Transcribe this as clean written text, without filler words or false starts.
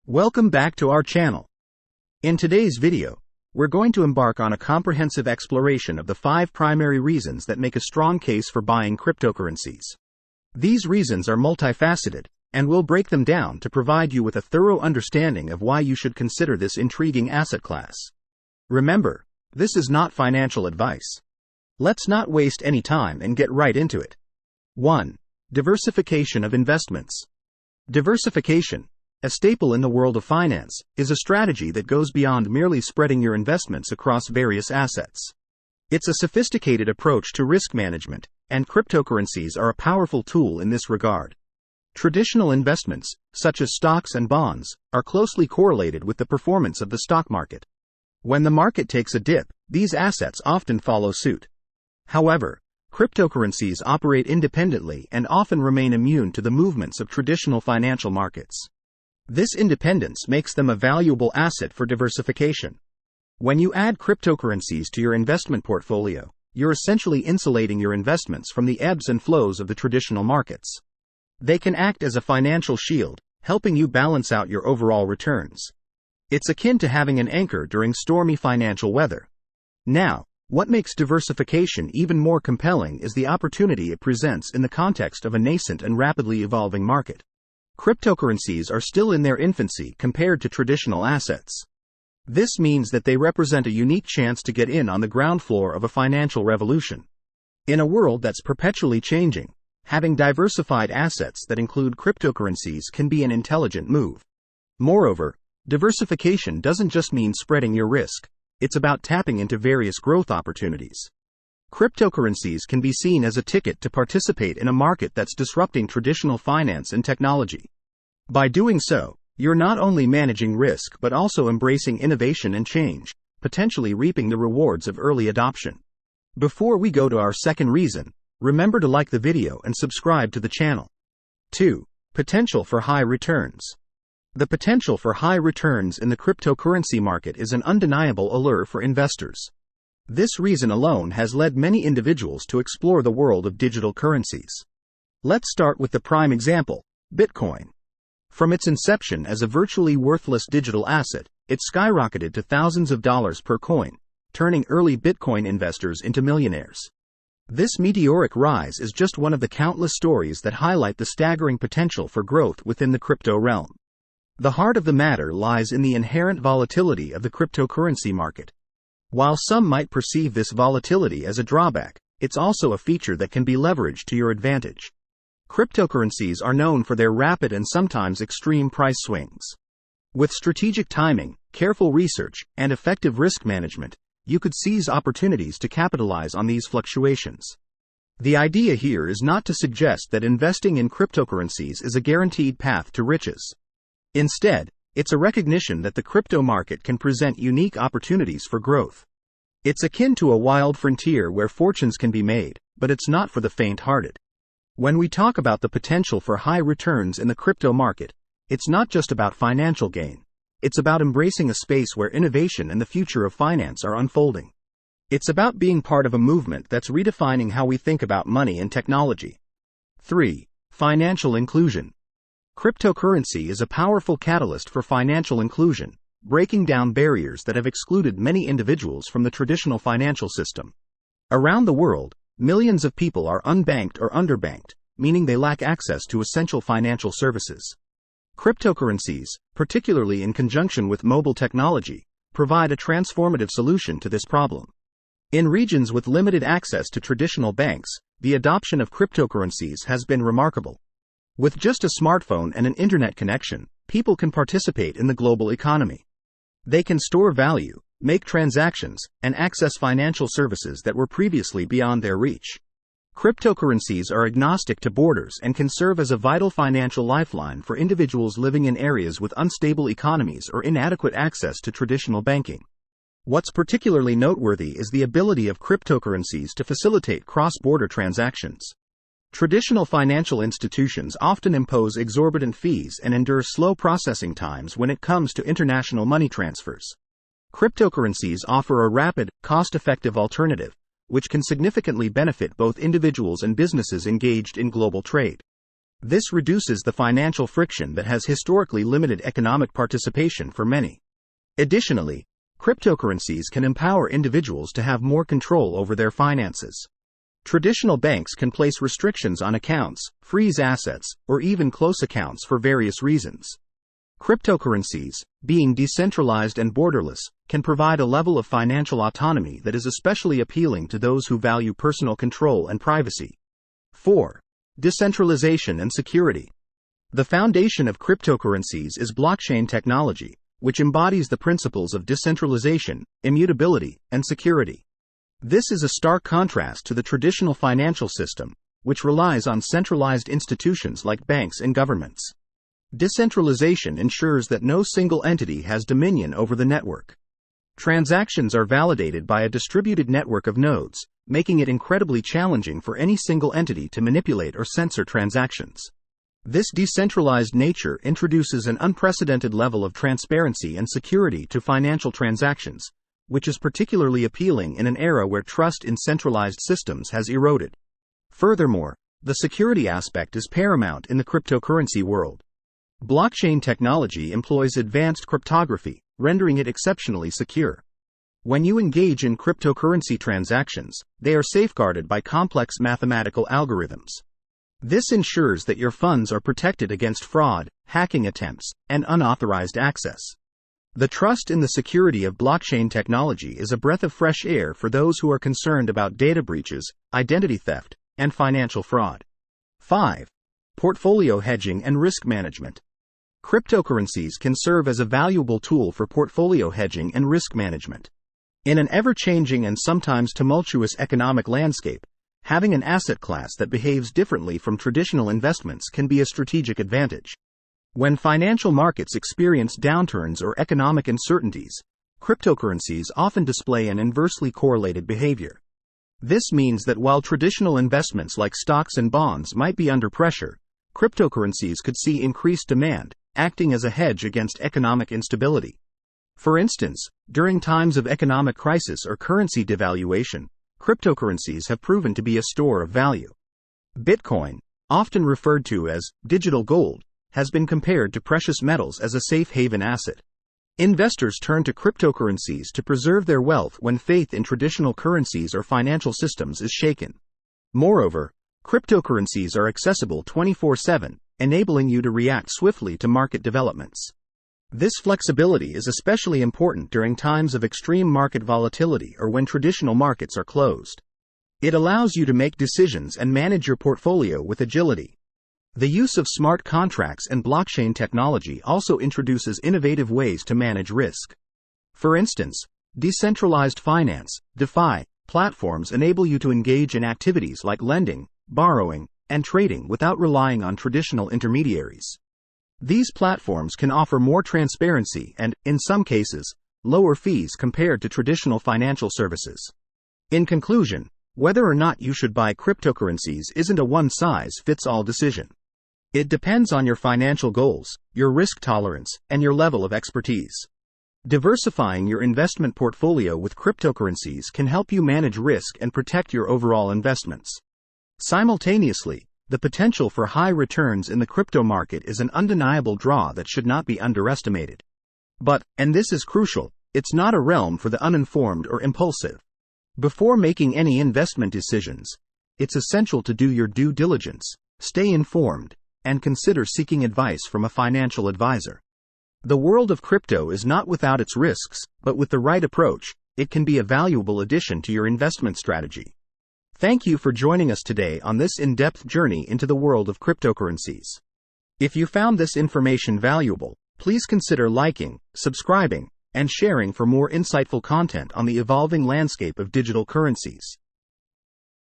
Welcome back to our channel. In today's video, we're going to embark on a comprehensive exploration of the 5 primary reasons that make a strong case for buying cryptocurrencies. These reasons are multifaceted, and we'll break them down to provide you with a thorough understanding of why you should consider this intriguing asset class. Remember, this is not financial advice. Let's not waste any time and get right into it. 1. Diversification of investments. Diversification, a staple in the world of finance, is a strategy that goes beyond merely spreading your investments across various assets. It's a sophisticated approach to risk management, and cryptocurrencies are a powerful tool in this regard. Traditional investments, such as stocks and bonds, are closely correlated with the performance of the stock market. When the market takes a dip, these assets often follow suit. However, cryptocurrencies operate independently and often remain immune to the movements of traditional financial markets. This independence makes them a valuable asset for diversification. When you add cryptocurrencies to your investment portfolio, you're essentially insulating your investments from the ebbs and flows of the traditional markets. They can act as a financial shield, helping you balance out your overall returns. It's akin to having an anchor during stormy financial weather. Now, what makes diversification even more compelling is the opportunity it presents in the context of a nascent and rapidly evolving market. Cryptocurrencies are still in their infancy compared to traditional assets. This means that they represent a unique chance to get in on the ground floor of a financial revolution. In a world that's perpetually changing, having diversified assets that include cryptocurrencies can be an intelligent move. Moreover, diversification doesn't just mean spreading your risk, it's about tapping into various growth opportunities. Cryptocurrencies can be seen as a ticket to participate in a market that's disrupting traditional finance and technology. By doing so, you're not only managing risk but also embracing innovation and change, potentially reaping the rewards of early adoption. Before we go to our second reason, remember to like the video and subscribe to the channel. 2. Potential for high returns. The potential for high returns in the cryptocurrency market is an undeniable allure for investors. This reason alone has led many individuals to explore the world of digital currencies. Let's start with the prime example, Bitcoin. From its inception as a virtually worthless digital asset, it skyrocketed to thousands of dollars per coin, turning early Bitcoin investors into millionaires. This meteoric rise is just one of the countless stories that highlight the staggering potential for growth within the crypto realm. The heart of the matter lies in the inherent volatility of the cryptocurrency market. While some might perceive this volatility as a drawback, it's also a feature that can be leveraged to your advantage. Cryptocurrencies are known for their rapid and sometimes extreme price swings. With strategic timing, careful research, and effective risk management, you could seize opportunities to capitalize on these fluctuations. The idea here is not to suggest that investing in cryptocurrencies is a guaranteed path to riches. Instead, it's a recognition that the crypto market can present unique opportunities for growth. It's akin to a wild frontier where fortunes can be made, but it's not for the faint-hearted. When we talk about the potential for high returns in the crypto market, it's not just about financial gain. It's about embracing a space where innovation and the future of finance are unfolding. It's about being part of a movement that's redefining how we think about money and technology. 3. Financial inclusion. Cryptocurrency is a powerful catalyst for financial inclusion, breaking down barriers that have excluded many individuals from the traditional financial system. Around the world, millions of people are unbanked or underbanked, meaning they lack access to essential financial services. Cryptocurrencies, particularly in conjunction with mobile technology, provide a transformative solution to this problem. In regions with limited access to traditional banks, the adoption of cryptocurrencies has been remarkable. With just a smartphone and an internet connection, people can participate in the global economy. They can store value, make transactions, and access financial services that were previously beyond their reach. Cryptocurrencies are agnostic to borders and can serve as a vital financial lifeline for individuals living in areas with unstable economies or inadequate access to traditional banking. What's particularly noteworthy is the ability of cryptocurrencies to facilitate cross-border transactions. Traditional financial institutions often impose exorbitant fees and endure slow processing times when it comes to international money transfers. Cryptocurrencies offer a rapid, cost-effective alternative, which can significantly benefit both individuals and businesses engaged in global trade. This reduces the financial friction that has historically limited economic participation for many. Additionally, cryptocurrencies can empower individuals to have more control over their finances. Traditional banks can place restrictions on accounts, freeze assets, or even close accounts for various reasons. Cryptocurrencies, being decentralized and borderless, can provide a level of financial autonomy that is especially appealing to those who value personal control and privacy. 4. Decentralization and security. The foundation of cryptocurrencies is blockchain technology, which embodies the principles of decentralization, immutability, and security. This is a stark contrast to the traditional financial system, which relies on centralized institutions like banks and governments. Decentralization ensures that no single entity has dominion over the network. Transactions are validated by a distributed network of nodes, making it incredibly challenging for any single entity to manipulate or censor transactions. This decentralized nature introduces an unprecedented level of transparency and security to financial transactions, which is particularly appealing in an era where trust in centralized systems has eroded. Furthermore, the security aspect is paramount in the cryptocurrency world. Blockchain technology employs advanced cryptography, rendering it exceptionally secure. When you engage in cryptocurrency transactions, they are safeguarded by complex mathematical algorithms. This ensures that your funds are protected against fraud, hacking attempts, and unauthorized access. The trust in the security of blockchain technology is a breath of fresh air for those who are concerned about data breaches, identity theft, and financial fraud. 5. Portfolio hedging and risk management. Cryptocurrencies can serve as a valuable tool for portfolio hedging and risk management. In an ever-changing and sometimes tumultuous economic landscape, having an asset class that behaves differently from traditional investments can be a strategic advantage. When financial markets experience downturns or economic uncertainties, cryptocurrencies often display an inversely correlated behavior. This means that while traditional investments like stocks and bonds might be under pressure, cryptocurrencies could see increased demand, acting as a hedge against economic instability. For instance, during times of economic crisis or currency devaluation, cryptocurrencies have proven to be a store of value. Bitcoin, often referred to as digital gold, has been compared to precious metals as a safe haven asset. Investors turn to cryptocurrencies to preserve their wealth when faith in traditional currencies or financial systems is shaken. Moreover, cryptocurrencies are accessible 24/7, enabling you to react swiftly to market developments. This flexibility is especially important during times of extreme market volatility or when traditional markets are closed. It allows you to make decisions and manage your portfolio with agility. The use of smart contracts and blockchain technology also introduces innovative ways to manage risk. For instance, decentralized finance, DeFi, platforms enable you to engage in activities like lending, borrowing, and trading without relying on traditional intermediaries. These platforms can offer more transparency and, in some cases, lower fees compared to traditional financial services. In conclusion, whether or not you should buy cryptocurrencies isn't a one-size-fits-all decision. It depends on your financial goals, your risk tolerance, and your level of expertise. Diversifying your investment portfolio with cryptocurrencies can help you manage risk and protect your overall investments. Simultaneously, the potential for high returns in the crypto market is an undeniable draw that should not be underestimated. But, and this is crucial, it's not a realm for the uninformed or impulsive. Before making any investment decisions, it's essential to do your due diligence, stay informed, and consider seeking advice from a financial advisor. The world of crypto is not without its risks, but with the right approach, it can be a valuable addition to your investment strategy. Thank you for joining us today on this in-depth journey into the world of cryptocurrencies. If you found this information valuable, please consider liking, subscribing, and sharing for more insightful content on the evolving landscape of digital currencies.